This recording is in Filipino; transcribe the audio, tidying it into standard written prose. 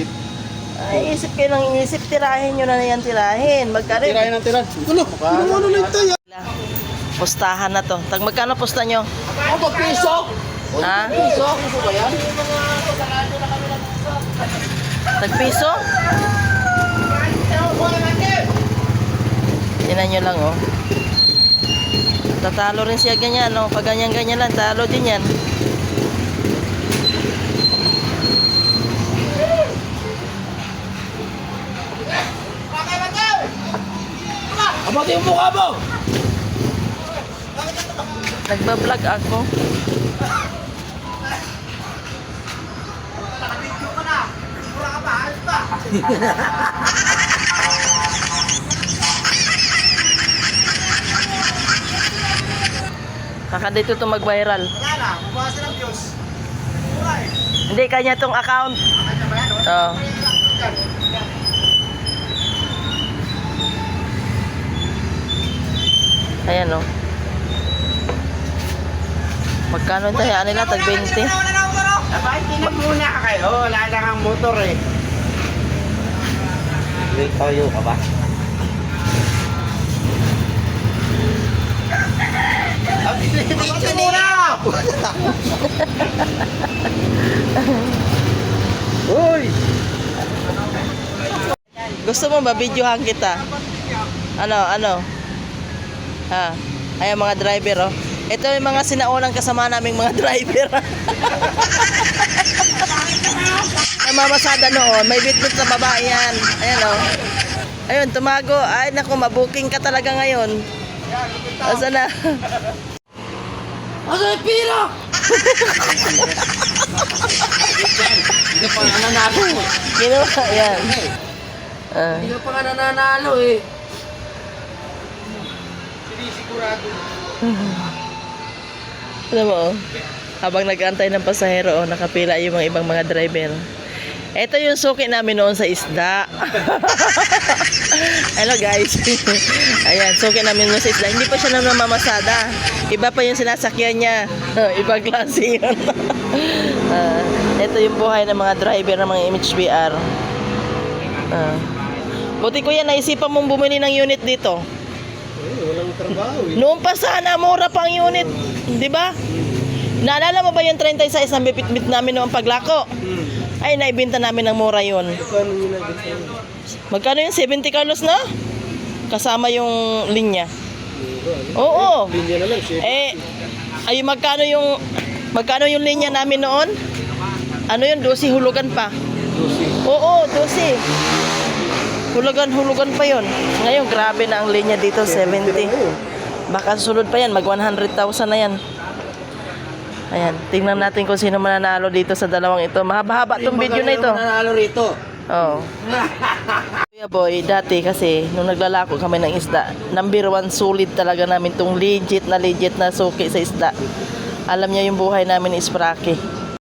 legit. Ay, isip kayo ng isip, tirahin nyo na yan, tirahin. Magkano? Tirahin ng tirahin. Ano? Ano na ito yan? Pustahan na to. Tag magkano pusta nyo? Ako, piso? Ha? Piso? Piso ba yan? Tag piso? Tinan nyo lang, oh. Tatalo rin siya ganyan, oh. Pag ganyan-ganyan lang, talo din yan. Abati yung mukha mo! Nagbablog ako. Baka dito to mag-viral. Wala na, mabawasan ang views. Hindi, kanya tong account. Oo. Ayan, oh. Magkano tayo? Ano nila? Tag 20? Abay, tinag muna ka kayo. Wala lang ang motor eh. Wait, toyo ka ba? Ito muna! Uy! Gusto mo ba videohan kita? Ano? Ha? Ayan mga driver, oh. Ito yung mga sinaunang kasama naming mga driver. Namamasada noon, may bitbit sa babae yan. Ayan, oh. Ayun, tumago. Ay, naku, mabuking ka talaga ngayon. Asa na? Asa yung pira? Hindi pa nga nanalo. Ginawa, yan. Hindi pa nga nanalo eh. Sinisigurado. Alam mo, oh, habang nag-aantay ng pasahero, oh, nakapila yung mga ibang mga driver. Ito yung suki namin noon sa isda. Hello guys. Ayan, suki namin noon sa isda. Hindi pa siya namamasada. Iba pa yung sinasakyan niya. Ibang klase yun. Ito yung buhay ng mga driver ng mga MHBR. Buti ko yan, naisipan mong bumili ng unit dito. Walang trabaho eh. Noon pa sana, mura pang unit. Di ba? Naalala mo ba yung 36 na bibit namin noong paglako? Ay, naibenta namin ng mura yun. Paano nyo nabigyan? Magkano yung 70 Carlos na? Kasama yung linya. Oo. Linya na lang, chef. Ay magkano yung linya namin noon? Ano yun? 12 hulugan pa. 12. Oo, 12. Hulugan pa yun. Ngayon, grabe na ang linya dito, 70. Baka susunod pa yan, mag 100,000 na yan. Ayan, tingnan natin kung sino mananalo dito sa dalawang ito. Mahaba-haba itong video na ito. Mananalo rito. Oo. Kuya Boy, dati kasi nung naglalako kami ng isda, number 1 sulit talaga namin itong legit na suki sa isda. Alam niya yung buhay namin is Praki.